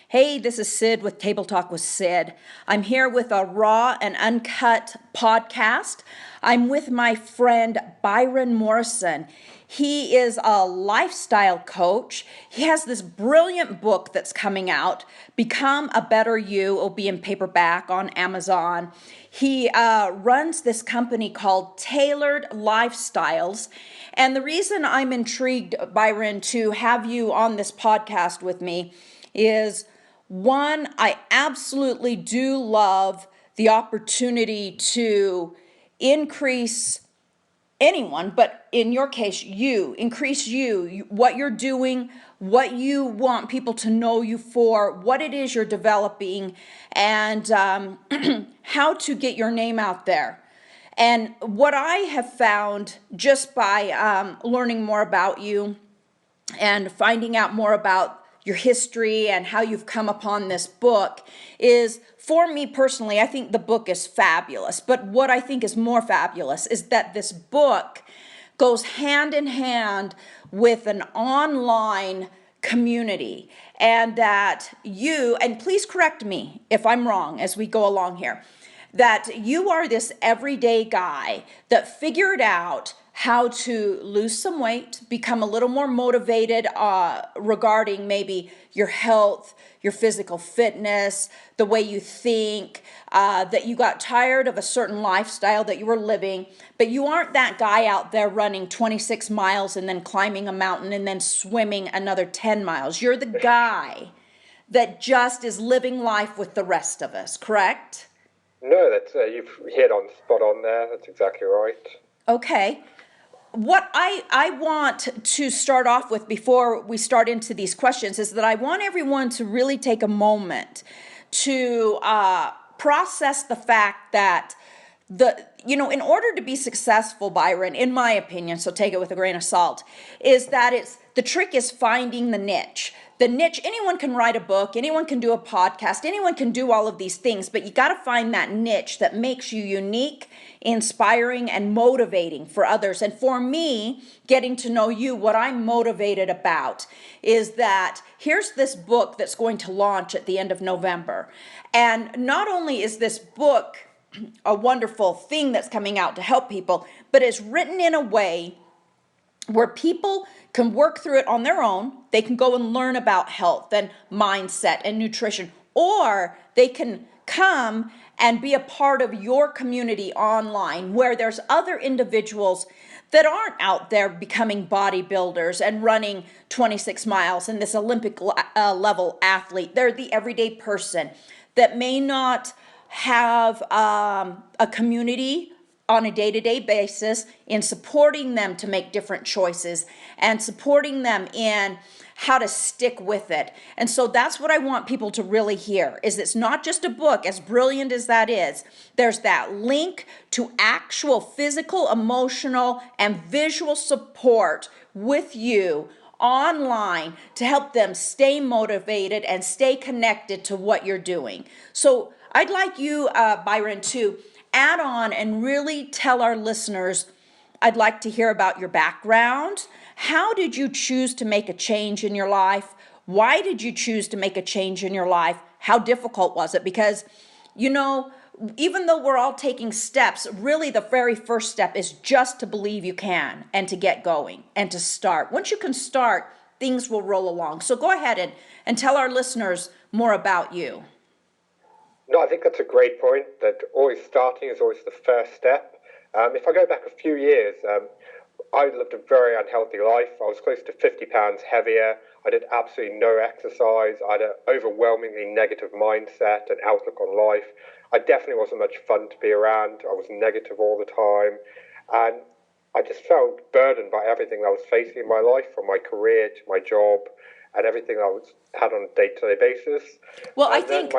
Hey, this is Sid with Table Talk with Sid. I'm here with a raw and uncut podcast. I'm with my friend Byron Morrison. He is a lifestyle coach. He has this brilliant book that's coming out, Become a Better You. It'll be in paperback on Amazon. He runs this company called Tailored Lifestyles. And the reason I'm intrigued, Byron, to have you on this podcast with me is one, I absolutely do love the opportunity to increase anyone, but in your case, increase what you're doing, what you want people to know you for, what it is you're developing, and how to get your name out there. And what I have found just by learning more about you and finding out more about your history and how you've come upon this book is, for me personally, I think the book is fabulous. But what I think is more fabulous is that this book goes hand in hand with an online community, and that you, and please correct me if I'm wrong as we go along here, that you are this everyday guy that figured out how to lose some weight, become a little more motivated regarding maybe your health, your physical fitness, the way you think, that you got tired of a certain lifestyle that you were living, but you aren't that guy out there running 26 miles and then climbing a mountain and then swimming another 10 miles. You're the guy that just is living life with the rest of us, correct? No, that's you've hit on spot on there. That's exactly right. Okay. What I want to start off with before we start into these questions is that I want everyone to really take a moment to process the fact that in order to be successful, Byron, in my opinion, so take it with a grain of salt, is that the trick is finding the niche. The niche, anyone can write a book, anyone can do a podcast, anyone can do all of these things, but you got to find that niche that makes you unique, inspiring, and motivating for others. And for me, getting to know you, what I'm motivated about is that here's this book that's going to launch at the end of November. And not only is this book a wonderful thing that's coming out to help people, but it's written in a way where people can work through it on their own. They can go and learn about health and mindset and nutrition, or they can come and be a part of your community online where there's other individuals that aren't out there becoming bodybuilders and running 26 miles and this Olympic level athlete. They're the everyday person that may not have a community on a day-to-day basis in supporting them to make different choices and supporting them in how to stick with it. And so that's what I want people to really hear, is it's not just a book, as brilliant as that is. There's that link to actual physical, emotional, and visual support with you online to help them stay motivated and stay connected to what you're doing. So I'd like you, Byron, to add on and really tell our listeners, I'd like to hear about your background. How did you choose to make a change in your life? Why did you choose to make a change in your life? How difficult was it? Because, even though we're all taking steps, really the very first step is just to believe you can and to get going and to start. Once you can start, things will roll along. So go ahead and tell our listeners more about you. No, I think that's a great point, that always starting is always the first step. If I go back a few years, I lived a very unhealthy life. I was close to 50 pounds heavier. I did absolutely no exercise. I had an overwhelmingly negative mindset and outlook on life. I definitely wasn't much fun to be around. I was negative all the time. And I just felt burdened by everything that I was facing in my life, from my career to my job and everything I had on a day-to-day basis. Well, I think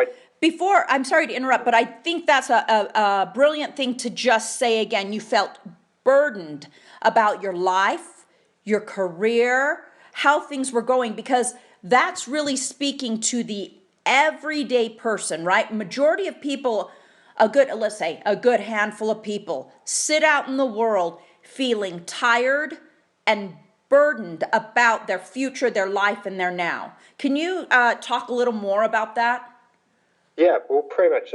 I'm sorry to interrupt, but I think that's a brilliant thing to just say again. You felt burdened about your life, your career, how things were going, because that's really speaking to the everyday person, right? Majority of people, let's say a good handful of people sit out in the world feeling tired and burdened about their future, their life, and their now. Can you talk a little more about that? Yeah, well, pretty much.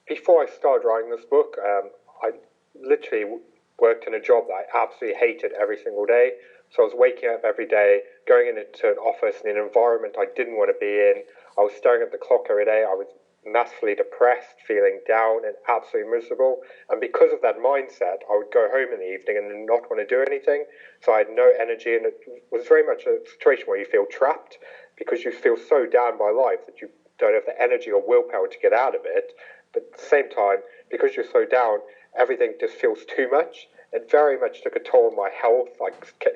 Before I started writing this book, I literally worked in a job that I absolutely hated every single day. So I was waking up every day, going into an office in an environment I didn't want to be in. I was staring at the clock every day. I was massively depressed, feeling down and absolutely miserable. And because of that mindset, I would go home in the evening and then not want to do anything. So I had no energy, and it was very much a situation where you feel trapped because you feel so down by life that you don't have the energy or willpower to get out of it. But at the same time, because you're so down, everything just feels too much. It very much took a toll on my health. I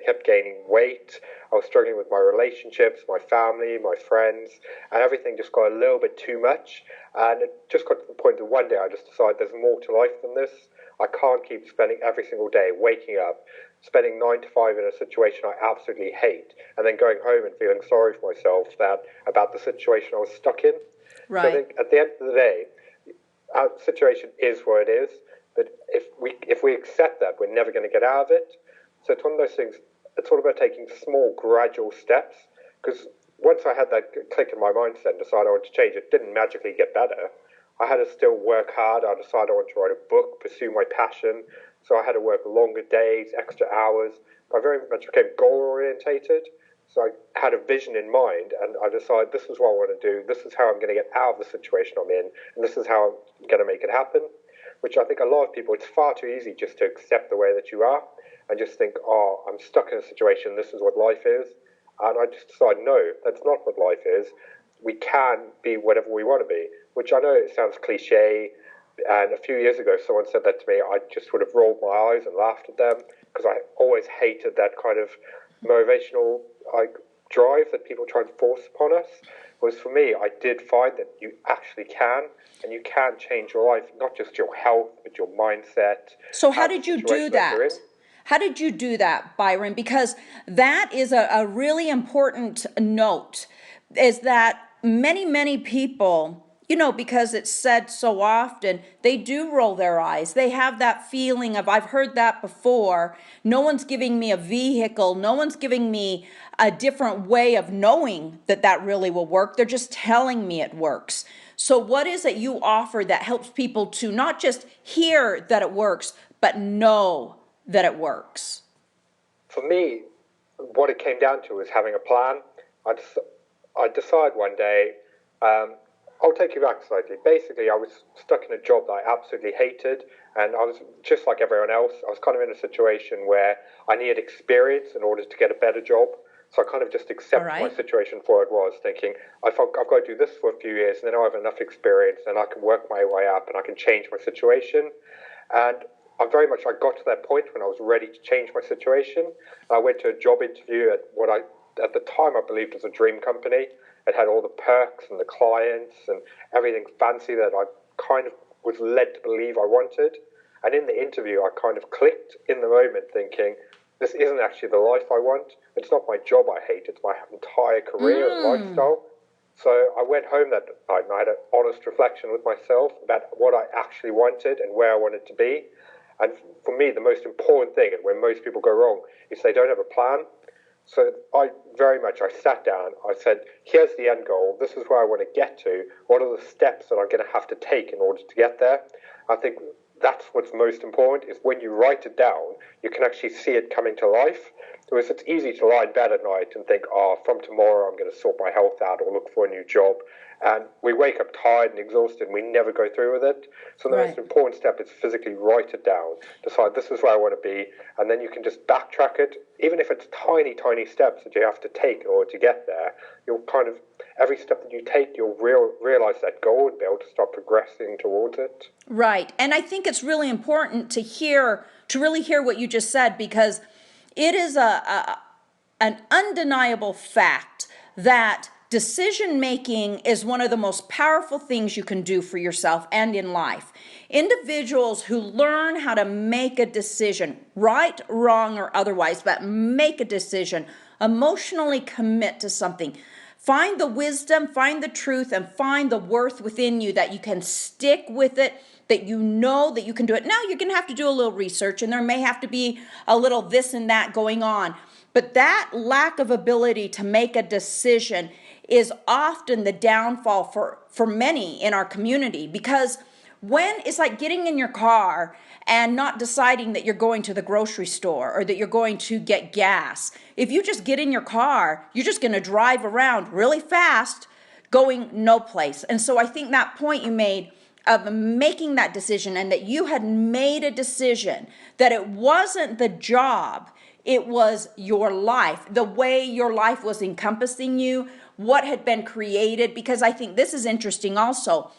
kept gaining weight. I was struggling with my relationships, my family, my friends, and everything just got a little bit too much. And it just got to the point that one day I just decided there's more to life than this. I can't keep spending every single day waking up, spending 9 to 5 in a situation I absolutely hate, and then going home and feeling sorry for myself about the situation I was stuck in. Right. So I think at the end of the day, our situation is what it is. But if we accept that, we're never going to get out of it. So it's one of those things. It's all about taking small, gradual steps. Because once I had that click in my mindset and decided I wanted to change, it didn't magically get better. I had to still work hard. I decided I wanted to write a book, pursue my passion. So I had to work longer days, extra hours. I very much became goal orientated. So I had a vision in mind, and I decided this is what I want to do. This is how I'm going to get out of the situation I'm in, and this is how I'm going to make it happen. Which I think a lot of people, it's far too easy just to accept the way that you are and just think, oh, I'm stuck in a situation, this is what life is. And I just decided, no, that's not what life is. We can be whatever we want to be, which I know it sounds cliche. And a few years ago, someone said that to me, I just would have rolled my eyes and laughed at them because I always hated that kind of motivational drive that people try and force upon us. Whereas for me, I did find that you actually can, and you can change your life, not just your health, but your mindset. So how did you do that? How did you do that, Byron? Because that is a really important note, is that many people, because it's said so often, they do roll their eyes. They have that feeling of, I've heard that before. No one's giving me a vehicle. No one's giving me a different way of knowing that really will work. They're just telling me it works. So what is it you offer that helps people to not just hear that it works, but know that it works? For me, what it came down to was having a plan. I decided one day, I'll take you back slightly. Basically, I was stuck in a job that I absolutely hated, and I was just like everyone else. I was kind of in a situation where I needed experience in order to get a better job. So I kind of just accepted my situation for what it was, thinking, I've got to do this for a few years, and then I'll have enough experience, and I can work my way up, and I can change my situation. And I got to that point when I was ready to change my situation. I went to a job interview at at the time I believed was a dream company. It had all the perks and the clients and everything fancy that I kind of was led to believe I wanted. And in the interview, I kind of clicked in the moment thinking, this isn't actually the life I want. It's not my job I hate. It's my entire career and lifestyle. So I went home that night and I had an honest reflection with myself about what I actually wanted and where I wanted to be. And for me, the most important thing, and where most people go wrong, is they don't have a plan. So I sat down, I said, here's the end goal, this is where I want to get to, what are the steps that I'm going to have to take in order to get there? I think that's what's most important, is when you write it down, you can actually see it coming to life. Whereas it's easy to lie in bed at night and think, from tomorrow I'm going to sort my health out or look for a new job. And we wake up tired and exhausted and we never go through with it. So the most important step is physically write it down. Decide this is where I want to be. And then you can just backtrack it. Even if it's tiny, tiny steps that you have to take in order to get there, you'll kind of, every step that you take, you'll realize that goal and be able to start progressing towards it. Right. And I think it's really important to really hear what you just said, because it is an undeniable fact that decision making is one of the most powerful things you can do for yourself and in life. Individuals who learn how to make a decision, right, wrong, or otherwise, but make a decision, emotionally commit to something, find the wisdom, find the truth, and find the worth within you that you can stick with it, that you know that you can do it. Now you're going to have to do a little research, and there may have to be a little this and that going on. But that lack of ability to make a decision is often the downfall for many in our community, because when it's like getting in your car and not deciding that you're going to the grocery store or that you're going to get gas. If you just get in your car, you're just going to drive around really fast going no place. And so I think that point you made of making that decision, and that you had made a decision that it wasn't the job, it was your life, the way your life was encompassing you, what had been created. Because I think this is interesting also,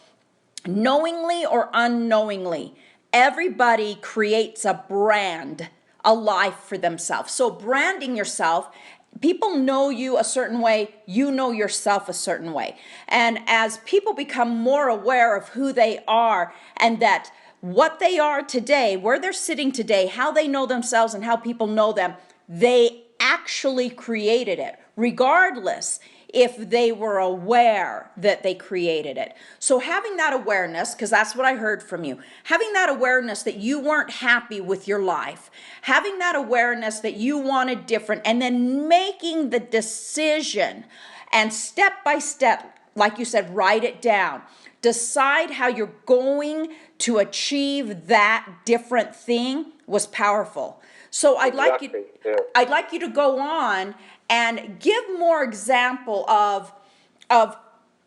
knowingly or unknowingly, everybody creates a brand, a life for themselves. So branding yourself, people know you a certain way, you know yourself a certain way. And as people become more aware of who they are, and that what they are today, where they're sitting today, how they know themselves and how people know them, they actually created it, regardless if they were aware that they created it. So having that awareness, because that's what I heard from you, having that awareness that you weren't happy with your life, having that awareness that you wanted different, and then making the decision, and step by step, like you said, write it down. Decide how you're going to achieve that different thing was powerful. So I'd like you to go on and give more example of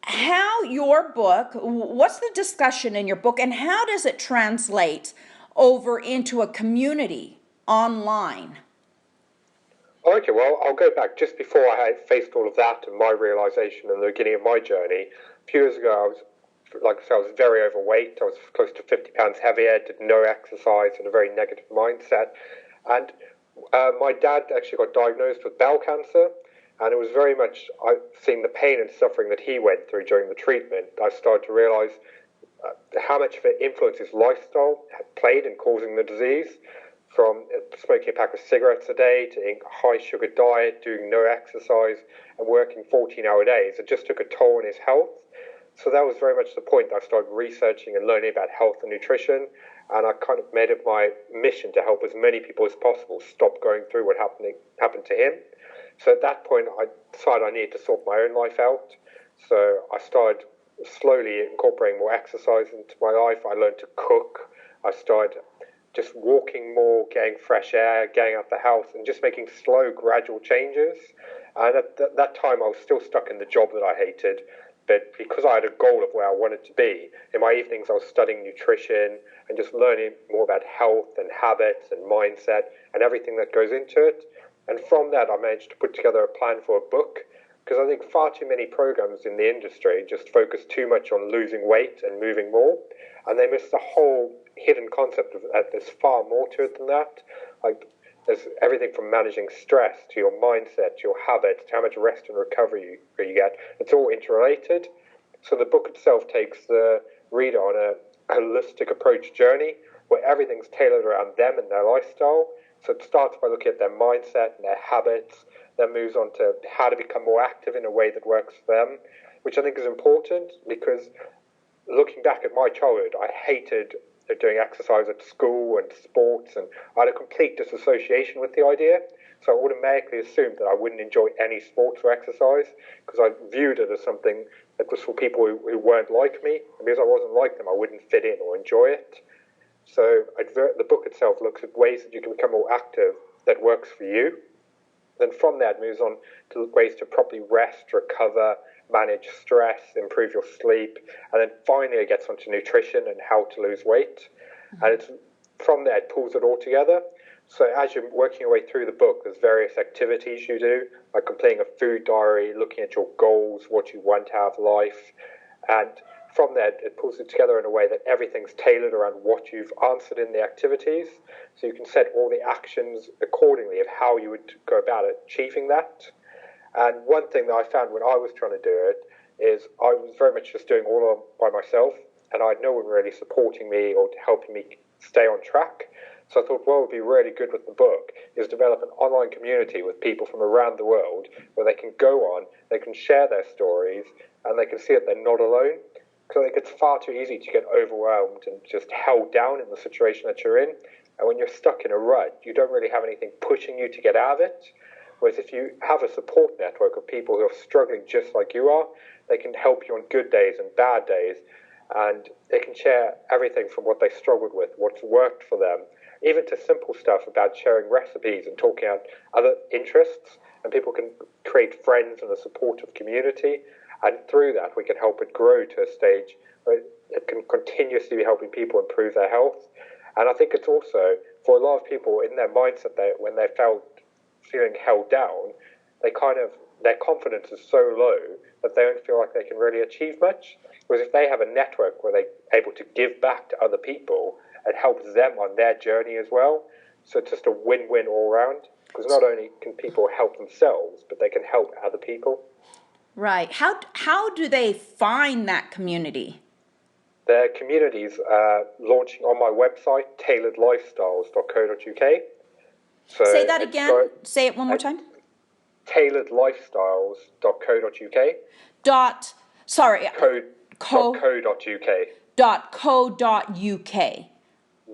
how your book, what's the discussion in your book, and how does it translate over into a community online? Okay, well, I'll go back just before I had faced all of that and my realization in the beginning of my journey. A few years ago, I was, like I said, I was very overweight. I was close to 50 pounds heavier, did no exercise, and a very negative mindset. And my dad actually got diagnosed with bowel cancer, and it was very much seeing the pain and suffering that he went through during the treatment. I started to realize how much of an influence his lifestyle had played in causing the disease, from smoking a pack of cigarettes a day to a high sugar diet, doing no exercise, and working 14-hour days. It just took a toll on his health. So that was very much the point that I started researching and learning about health and nutrition. And I kind of made it my mission to help as many people as possible stop going through what happened to him. So at that point, I decided I needed to sort my own life out. So I started slowly incorporating more exercise into my life. I learned to cook. I started just walking more, getting fresh air, getting out the house, and just making slow, gradual changes. And at that time, I was still stuck in the job that I hated. But because I had a goal of where I wanted to be, in my evenings I was studying nutrition and just learning more about health and habits and mindset and everything that goes into it. And from that, I managed to put together a plan for a book, because I think far too many programs in the industry just focus too much on losing weight and moving more, and they miss the whole hidden concept of that there's far more to it than that. Like, there's everything from managing stress to your mindset, to your habits, to how much rest and recovery you get. It's all interrelated. So the book itself takes the reader on a holistic approach journey where everything's tailored around them and their lifestyle. So it starts by looking at their mindset and their habits, then moves on to how to become more active in a way that works for them, which I think is important, because looking back at my childhood, I hated doing exercise at school and sports, and I had a complete disassociation with the idea. So I automatically assumed that I wouldn't enjoy any sports or exercise, because I viewed it as something that was for people who weren't like me, and because I wasn't like them, I wouldn't fit in or enjoy it. So the book itself looks at ways that you can become more active that works for you. Then from that moves on to ways to properly rest, recover, manage stress, improve your sleep, and then finally it gets onto nutrition and how to lose weight. Mm-hmm. And it's from there it pulls it all together. So as you're working your way through the book, there's various activities you do, like completing a food diary, looking at your goals, what you want out of life, and from that it pulls it together in a way that everything's tailored around what you've answered in the activities, so you can set all the actions accordingly of how you would go about achieving that. And one thing that I found when I was trying to do it is I was very much just doing all by myself, and I had no one really supporting me or helping me stay on track. So I thought, what would be really good with the book is develop an online community with people from around the world where they can go on, they can share their stories, and they can see that they're not alone. Because I think it's far too easy to get overwhelmed and just held down in the situation that you're in. And when you're stuck in a rut, you don't really have anything pushing you to get out of it. Whereas if you have a support network of people who are struggling just like you are, they can help you on good days and bad days, and they can share everything from what they struggled with, what's worked for them, even to simple stuff about sharing recipes and talking about other interests. And people can create friends and a supportive community. And through that, we can help it grow to a stage where it can continuously be helping people improve their health. And I think it's also, for a lot of people in their mindset, when they feeling held down, their confidence is so low that they don't feel like they can really achieve much. Whereas if they have a network where they're able to give back to other people, it helps them on their journey as well. So it's just a win-win all around, because not only can people help themselves, but they can help other people. Right. How do they find that community? Their communities are launching on my website, tailoredlifestyles.co.uk. So say that again. Say it one more time. tailoredlifestyles.co.uk. .co.uk.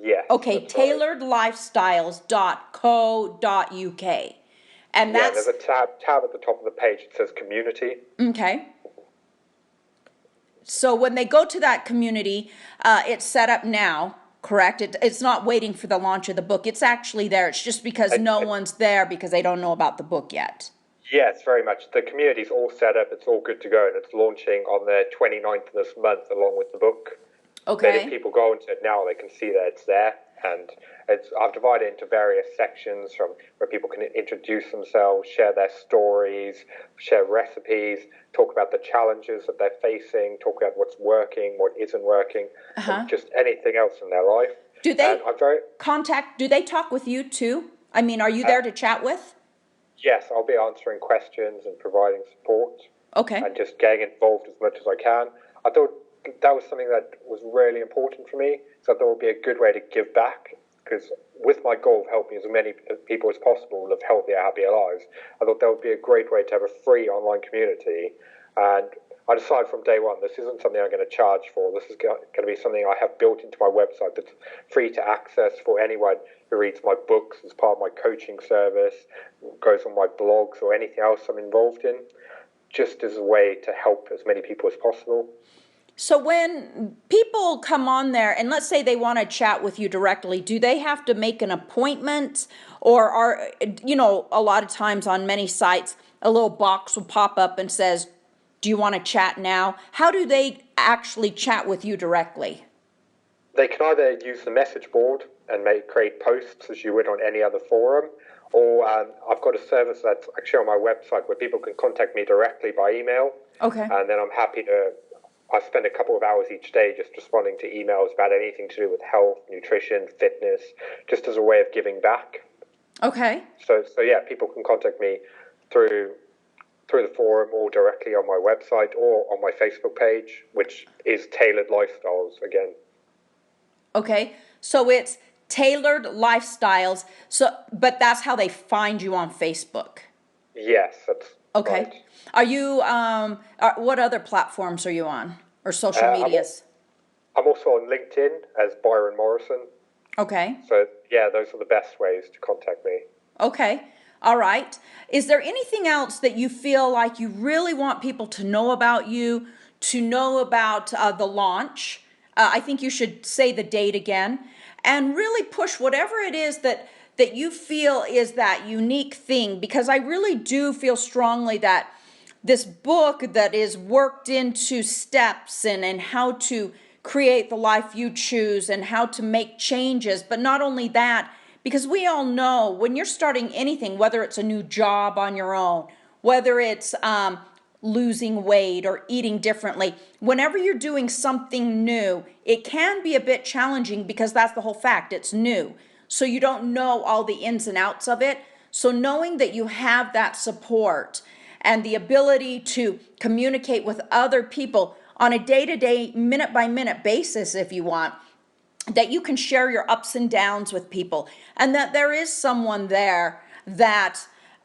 Yes. Okay, tailoredlifestyles.co.uk. And that's... there's a tab at the top of the page. It says community. Okay. So when they go to that community, it's set up now, correct? It's not waiting for the launch of the book. It's actually there. It's just because no one's there because they don't know about the book yet. Yes, very much. The community's all set up. It's all good to go. And it's launching on the 29th of this month along with the book. Okay. Then if people go into it now, they can see that it's there. And I've divided it into various sections from where people can introduce themselves, share their stories, share recipes, talk about the challenges that they're facing, talk about what's working, what isn't working, and just anything else in their life. Do they do they talk with you too? I mean, are you there to chat with? Yes, I'll be answering questions and providing support. Okay. And just getting involved as much as I can. I thought that was something that was really important for me, so I thought it would be a good way to give back, because with my goal of helping as many people as possible live healthier, happier lives, I thought that would be a great way to have a free online community. And I decided from day one, this isn't something I'm going to charge for. This is going to be something I have built into my website that's free to access for anyone who reads my books as part of my coaching service, goes on my blogs or anything else I'm involved in, just as a way to help as many people as possible. So when people come on there and let's say they want to chat with you directly, do they have to make an appointment, or are, a lot of times on many sites, a little box will pop up and says, do you want to chat now? How do they actually chat with you directly? They can either use the message board and create posts as you would on any other forum, or I've got a service that's actually on my website where people can contact me directly by email. Okay. And then I spend a couple of hours each day just responding to emails about anything to do with health, nutrition, fitness, just as a way of giving back. Okay. So yeah, people can contact me through the forum or directly on my website or on my Facebook page, which is Tailored Lifestyles again. Okay. So it's Tailored Lifestyles. But that's how they find you on Facebook. Yes, that's okay. Right. Are you, what other platforms are you on, or social medias? I'm also on LinkedIn as Byron Morrison. Okay. So, yeah, those are the best ways to contact me. Okay. All right. Is there anything else that you feel like you really want people to know about you, to know about the launch? I think you should say the date again and really push whatever it is that you feel is that unique thing, because I really do feel strongly that this book that is worked into steps and how to create the life you choose and how to make changes. But not only that, because we all know when you're starting anything, whether it's a new job on your own, whether it's losing weight or eating differently, whenever you're doing something new, it can be a bit challenging because that's the whole fact. It's new. So you don't know all the ins and outs of it. So knowing that you have that support and the ability to communicate with other people on a day-to-day, minute-by-minute basis, if you want, that you can share your ups and downs with people, and that there is someone there that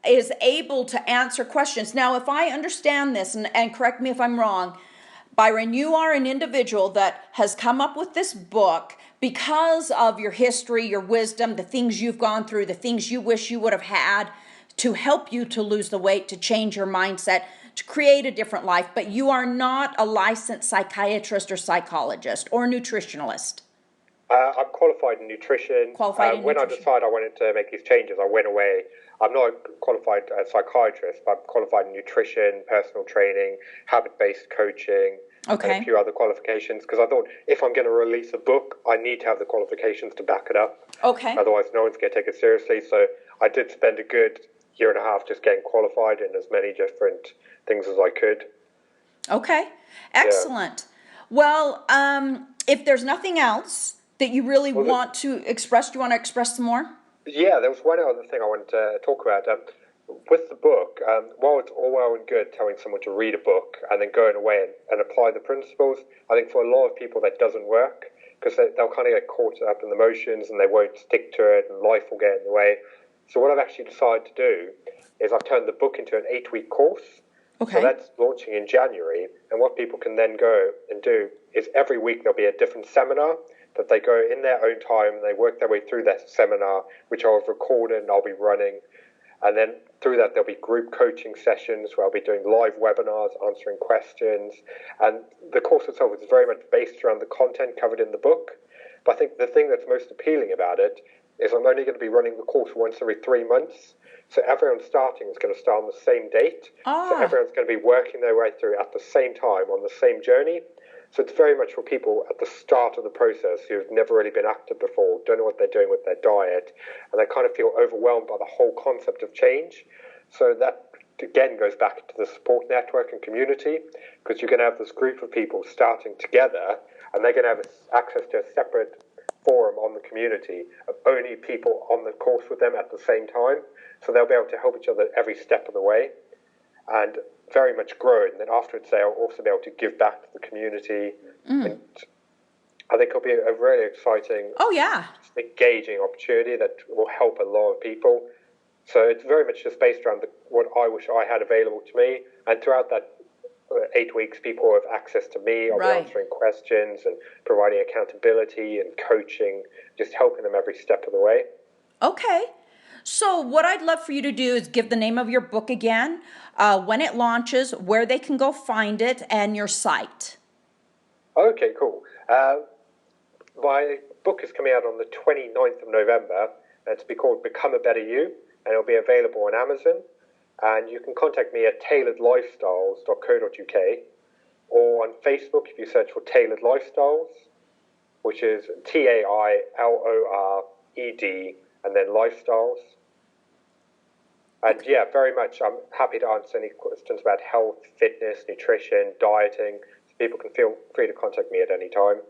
is able to answer questions. Now, if I understand this, and correct me if I'm wrong, Byron, you are an individual that has come up with this book because of your history, your wisdom, the things you've gone through, the things you wish you would have had to help you to lose the weight, to change your mindset, to create a different life, but you are not a licensed psychiatrist or psychologist or nutritionalist. I'm qualified in nutrition. Qualified in When I nutrition. decided I wanted to make these changes, I went away. I'm not a qualified psychiatrist, but I'm qualified in nutrition, personal training, habit-based coaching, and Okay. a few other qualifications. Because I thought if I'm going to release a book, I need to have the qualifications to back it up. Okay. Otherwise, no one's going to take it seriously. So I did spend a good year and a half just getting qualified in as many different things as I could. Okay. Excellent. Well, if there's nothing else that you really want to express, do you want to express some more? Yeah, there was one other thing I wanted to talk about. With the book, while it's all well and good telling someone to read a book and then going away and apply the principles, I think for a lot of people that doesn't work because they'll kind of get caught up in the motions and they won't stick to it and life will get in the way. So what I've actually decided to do is I've turned the book into an 8-week course. Okay. So that's launching in January. And what people can then go and do is every week there'll be a different seminar that they go in their own time and they work their way through that seminar, which I'll have recorded and I'll be running. And then through that, there'll be group coaching sessions where I'll be doing live webinars, answering questions. And the course itself is very much based around the content covered in the book. But I think the thing that's most appealing about it is I'm only going to be running the course once every 3 months. So everyone starting is going to start on the same date. So everyone's going to be working their way through at the same time on the same journey. So it's very much for people at the start of the process who've never really been active before, don't know what they're doing with their diet, and they kind of feel overwhelmed by the whole concept of change. So that, again, goes back to the support network and community, because you're going to have this group of people starting together, and they're going to have access to a separate forum on the community of only people on the course with them at the same time. So they'll be able to help each other every step of the way. And very much grow, and then afterwards they'll also be able to give back to the community. And I think it'll be a really exciting, engaging opportunity that will help a lot of people. So it's very much just based around what I wish I had available to me. And throughout that 8 weeks, people have access to me. I'll be answering questions and providing accountability and coaching, just helping them every step of the way. Okay. So what I'd love for you to do is give the name of your book again, when it launches, where they can go find it, and your site. Okay, cool. My book is coming out on the 29th of November, and it's called Become a Better You, and it'll be available on Amazon. And you can contact me at tailoredlifestyles.co.uk, or on Facebook if you search for Tailored Lifestyles, which is TAILORED and then Lifestyles. And yeah, very much I'm happy to answer any questions about health, fitness, nutrition, dieting. So people can feel free to contact me at any time.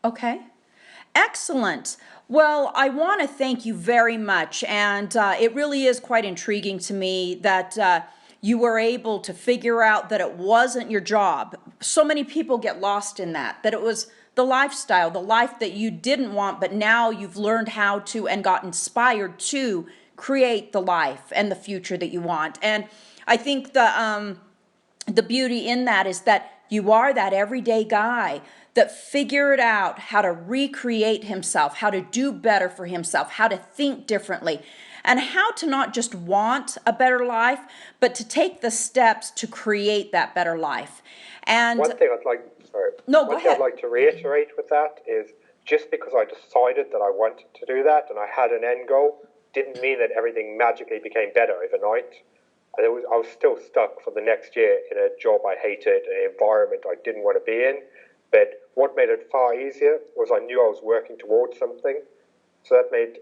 Okay. Excellent. Well, I want to thank you very much. And it really is quite intriguing to me that you were able to figure out that it wasn't your job. So many people get lost in that it was the lifestyle, the life that you didn't want, but now you've learned how to and got inspired to create the life and the future that you want. And I think the beauty in that is that you are that everyday guy that figured out how to recreate himself, how to do better for himself, how to think differently, and how to not just want a better life, but to take the steps to create that better life. And one thing I'd like to reiterate with that is just because I decided that I wanted to do that and I had an end goal, didn't mean that everything magically became better overnight. And I was still stuck for the next year in a job I hated, an environment I didn't want to be in. But what made it far easier was I knew I was working towards something. So that made,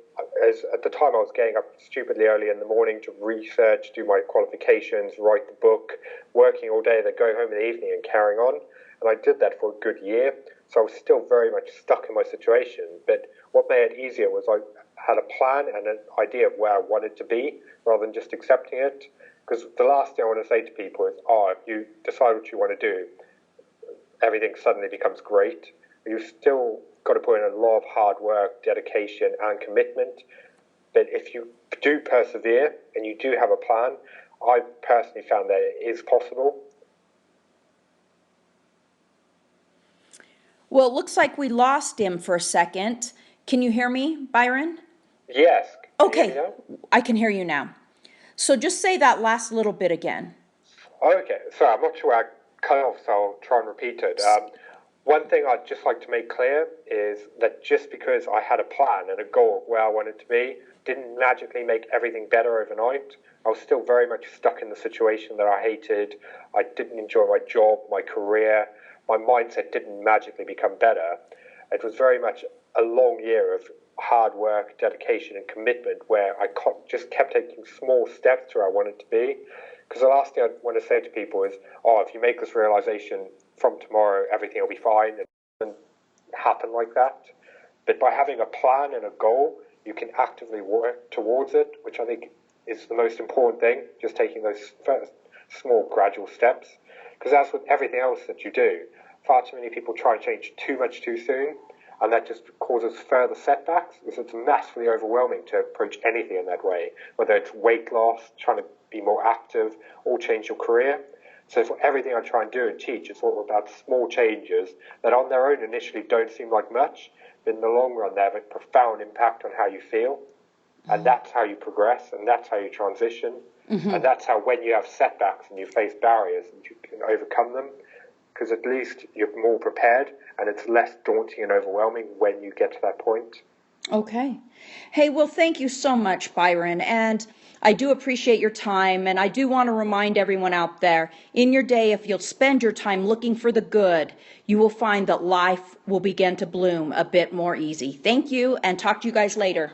at the time I was getting up stupidly early in the morning to research, do my qualifications, write the book, working all day, then going home in the evening and carrying on. And I did that for a good year. So I was still very much stuck in my situation. But what made it easier was I had a plan and an idea of where I wanted to be rather than just accepting it. Because the last thing I want to say to people is, if you decide what you want to do, everything suddenly becomes great. You've still got to put in a lot of hard work, dedication, and commitment. But if you do persevere and you do have a plan, I personally found that it is possible. Well, it looks like we lost him for a second. Can you hear me, Byron? Yes. Okay, I can hear you now. So just say that last little bit again. Okay, sorry, I'm not sure I cut off, so I'll try and repeat it. One thing I'd just like to make clear is that just because I had a plan and a goal of where I wanted to be, didn't magically make everything better overnight. I was still very much stuck in the situation that I hated. I didn't enjoy my job, my career. My mindset didn't magically become better. It was very much a long year of hard work, dedication, and commitment where I just kept taking small steps to where I wanted to be. Because the last thing I want to say to people is, oh, if you make this realization from tomorrow, everything will be fine. It doesn't happen like that. But by having a plan and a goal, you can actively work towards it, which I think is the most important thing, just taking those first small gradual steps. Because as with everything else that you do, far too many people try and change too much too soon, and that just causes further setbacks, because it's massively overwhelming to approach anything in that way, whether it's weight loss, trying to be more active, or change your career. So for everything I try and do and teach, it's all about small changes that on their own initially don't seem like much, but in the long run they have a profound impact on how you feel. And that's how you progress, and that's how you transition. And that's how, when you have setbacks and you face barriers, you can overcome them, because at least you're more prepared and it's less daunting and overwhelming when you get to that point. Okay. Hey, well, thank you so much, Byron. And I do appreciate your time. And I do want to remind everyone out there, in your day, if you'll spend your time looking for the good, you will find that life will begin to bloom a bit more easy. Thank you, and talk to you guys later.